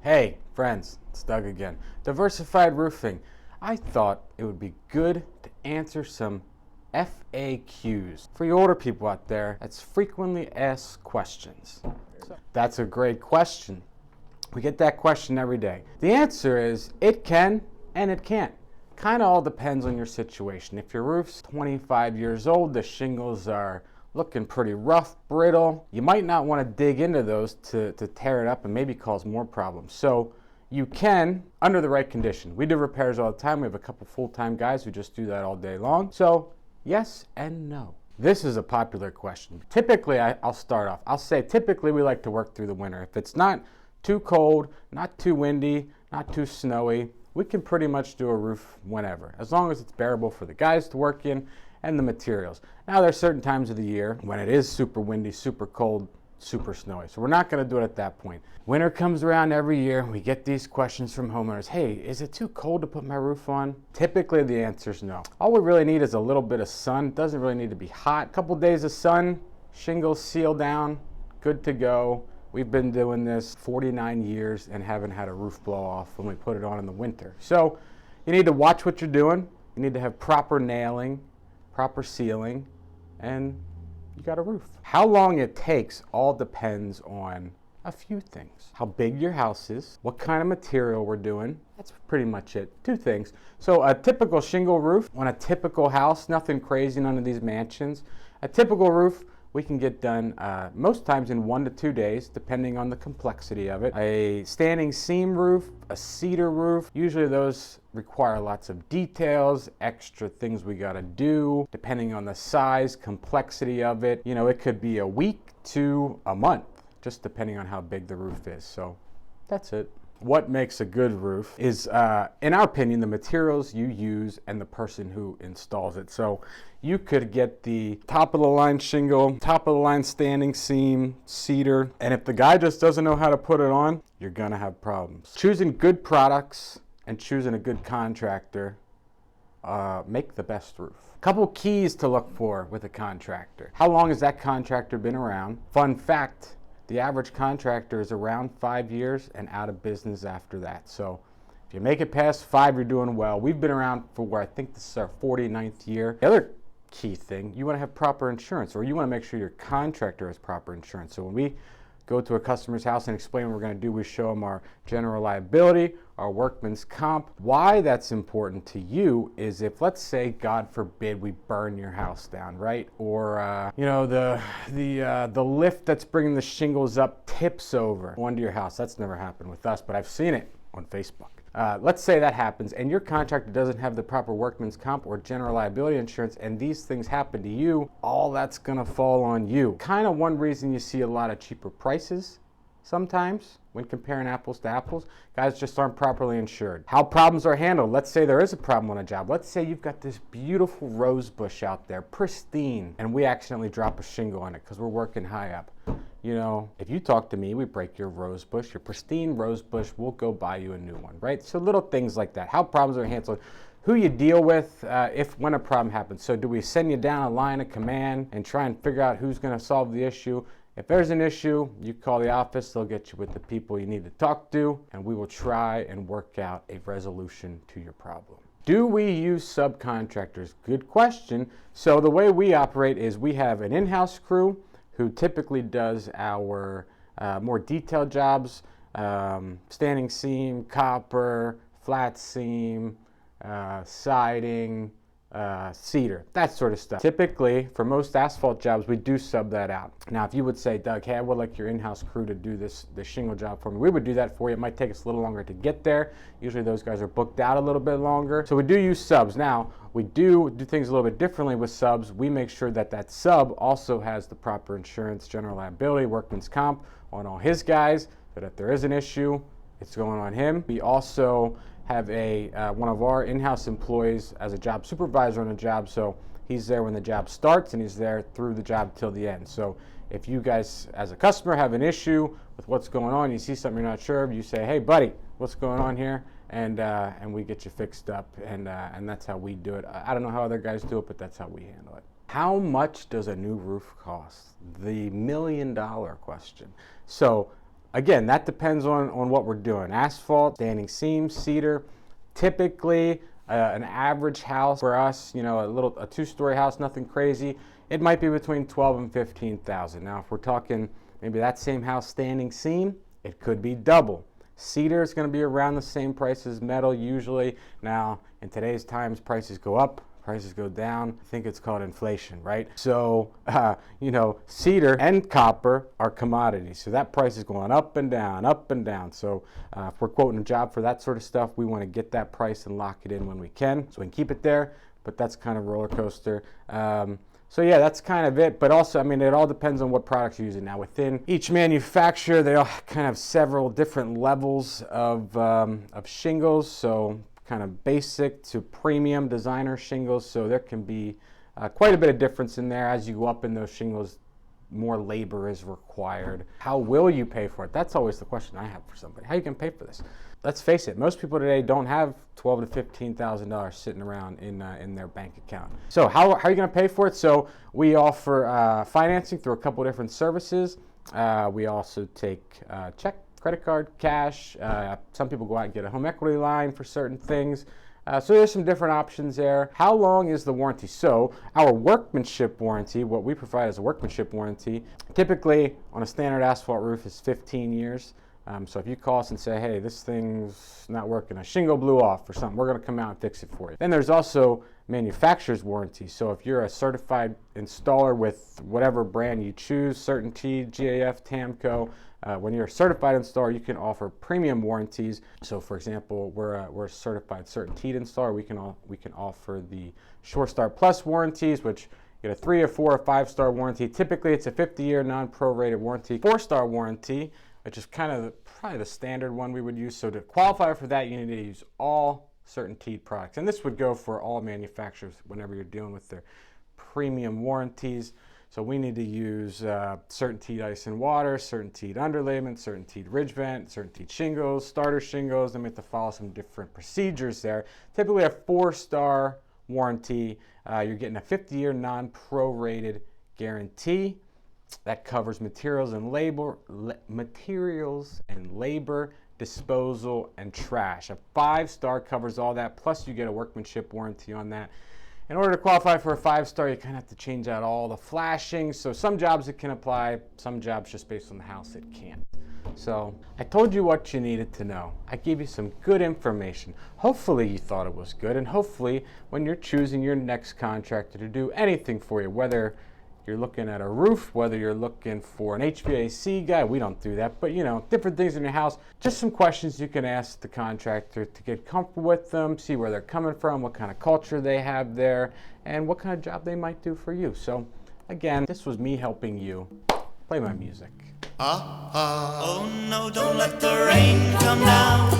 Hey friends, it's Doug again. Diversified Roofing. I thought it would be good to answer some FAQs for you older people out there. That's frequently asked questions. That's a great question. We get that question every day. The answer is it can and it can't. Kind of all depends on your situation. If your roof's 25 years old, the shingles are looking pretty rough, brittle, you might not want to dig into those to tear it up and maybe cause more problems. So you can, under the right condition. We do repairs all the time. We have a couple full-time guys who just do that all day long. So yes and no. This is a popular question. Typically, I'll start off. I'll say typically we like to work through the winter. If it's not too cold, not too windy, not too snowy, we can pretty much do a roof whenever, as long as it's bearable for the guys to work in and the materials. Now there's certain times of the year when it is super windy, super cold, super snowy. So we're not gonna do it at that point. Winter comes around every year. We get these questions from homeowners. Hey, is it too cold to put my roof on? Typically the answer is no. All we really need is a little bit of sun. It doesn't really need to be hot. A couple days of sun, shingles seal down, good to go. We've been doing this 49 years and haven't had a roof blow off when we put it on in the winter. So you need to watch what you're doing. You need to have proper nailing, proper sealing, and you got a roof. How long it takes all depends on a few things. How big your house is, what kind of material we're doing. That's pretty much it. Two things. So a typical shingle roof on a typical house, nothing crazy, none of these mansions. A typical roof we can get done most times in 1 to 2 days, depending on the complexity of it. A standing seam roof, a cedar roof, usually those require lots of details, extra things we gotta do, depending on the size, complexity of it. You know, it could be a week to a month, just depending on how big the roof is. So that's it. What makes a good roof is, in our opinion, the materials you use and the person who installs it. So you could get the top of the line shingle, top of the line standing seam, cedar, and if the guy just doesn't know how to put it on, you're gonna have problems. Choosing good products and choosing a good contractor make the best roof. Couple keys to look for with a contractor. How long has that contractor been around? Fun fact, the average contractor is around 5 years and out of business after that. So if you make it past 5, you're doing well. We've been around for I think this is our 49th year. The other key thing, you want to have proper insurance, or you want to make sure your contractor has proper insurance. So when we go to a customer's house and explain what we're going to do, we show them our general liability, our workman's comp. Why that's important to you is if, let's say, God forbid, we burn your house down, right? Or you know, the lift that's bringing the shingles up tips over onto your house. That's never happened with us, but I've seen it on Facebook. Let's say that happens and your contractor doesn't have the proper workman's comp or general liability insurance, and these things happen to you, all that's gonna fall on you. Kind of one reason you see a lot of cheaper prices sometimes when comparing apples to apples. Guys just aren't properly insured. How problems are handled. Let's say there is a problem on a job. Let's say you've got this beautiful rose bush out there, pristine, and we accidentally drop a shingle on it because we're working high up. You know, if you talk to me, we break your rose bush, your pristine rose bush, we'll go buy you a new one, right? So little things like that. How problems are handled, who you deal with when a problem happens. So do we send you down a line of command and try and figure out who's gonna solve the issue? If there's an issue, you call the office, they'll get you with the people you need to talk to, and we will try and work out a resolution to your problem. Do we use subcontractors? Good question. So the way we operate is we have an in-house crew who typically does our more detailed jobs, standing seam, copper, flat seam, siding, cedar, that sort of stuff. Typically, for most asphalt jobs, we do sub that out. Now, if you would say, Doug, hey, I would like your in-house crew to do the shingle job for me, we would do that for you. It might take us a little longer to get there. Usually those guys are booked out a little bit longer. So we do use subs. Now, we do things a little bit differently with subs. We make sure that that sub also has the proper insurance, general liability, workman's comp on all his guys, so that if there is an issue, it's going on him. We also have one of our in-house employees as a job supervisor on a job, so he's there when the job starts and he's there through the job till the end. So if you guys as a customer have an issue with what's going on, you see something you're not sure of, you say, hey buddy, what's going on here? And we get you fixed up, and that's how we do it. I don't know how other guys do it, but that's how we handle it. How much does a new roof cost? The $1 million question. So again, that depends on what we're doing. Asphalt, standing seam, cedar. Typically, an average house for us, you know, a two-story house, nothing crazy, it might be between 12 and 15,000. Now, if we're talking maybe that same house standing seam, it could be double. Cedar is going to be around the same price as metal usually. Now, in today's times, prices go up, prices go down. I think it's called inflation, right? So, you know, cedar and copper are commodities. So that price is going up and down, up and down. So if we're quoting a job for that sort of stuff, we want to get that price and lock it in when we can. So we can keep it there, but that's kind of roller coaster. So yeah, that's kind of it. But also, I mean, it all depends on what products you're using. Now, within each manufacturer, they all kind of have several different levels of shingles. So kind of basic to premium designer shingles. So there can be quite a bit of difference in there. As you go up in those shingles, more labor is required. How will you pay for it? That's always the question I have for somebody. How are you going to pay for this? Let's face it, most people today don't have $12,000 to $15,000 sitting around in their bank account. So how are you going to pay for it? So we offer financing through a couple different services. We also take check, credit card, cash. Some people go out and get a home equity line for certain things. So there's some different options there. How long is the warranty? So our workmanship warranty, what we provide as a workmanship warranty, typically on a standard asphalt roof is 15 years. So if you call us and say, hey, this thing's not working, a shingle blew off or something, we're going to come out and fix it for you. Then there's also manufacturer's warranty. So if you're a certified installer with whatever brand you choose, CertainTeed, GAF, TAMCO, when you're a certified installer, you can offer premium warranties. So for example, we're a certified CertainTeed installer. We can offer the Sure Start Plus warranties, which you get a 3 or 4 or 5-star warranty. Typically, it's a 50-year non-prorated warranty. 4-star warranty, which is kind of probably the standard one we would use. So to qualify for that, you need to use all CertainTeed products. And this would go for all manufacturers whenever you're dealing with their premium warranties. So we need to use CertainTeed Ice and Water, CertainTeed Underlayment, CertainTeed Ridge Vent, CertainTeed Shingles, Starter Shingles. Then we have to follow some different procedures there. Typically a 4-star warranty. You're getting a 50-year non-prorated guarantee. That covers materials and labor, disposal, and trash. A 5-star covers all that, plus you get a workmanship warranty on that. In order to qualify for a 5-star, you kind of have to change out all the flashing. So some jobs it can apply, some jobs just based on the house it can't. So I told you what you needed to know. I gave you some good information. Hopefully you thought it was good, and hopefully when you're choosing your next contractor to do anything for you, whether you're looking at a roof, whether you're looking for an HVAC guy, we don't do that, but you know, different things in your house, just some questions you can ask the contractor to get comfortable with them, see where they're coming from, what kind of culture they have there, and what kind of job they might do for you. So again, this was me helping you. Play my music. Oh no, don't let the rain come down.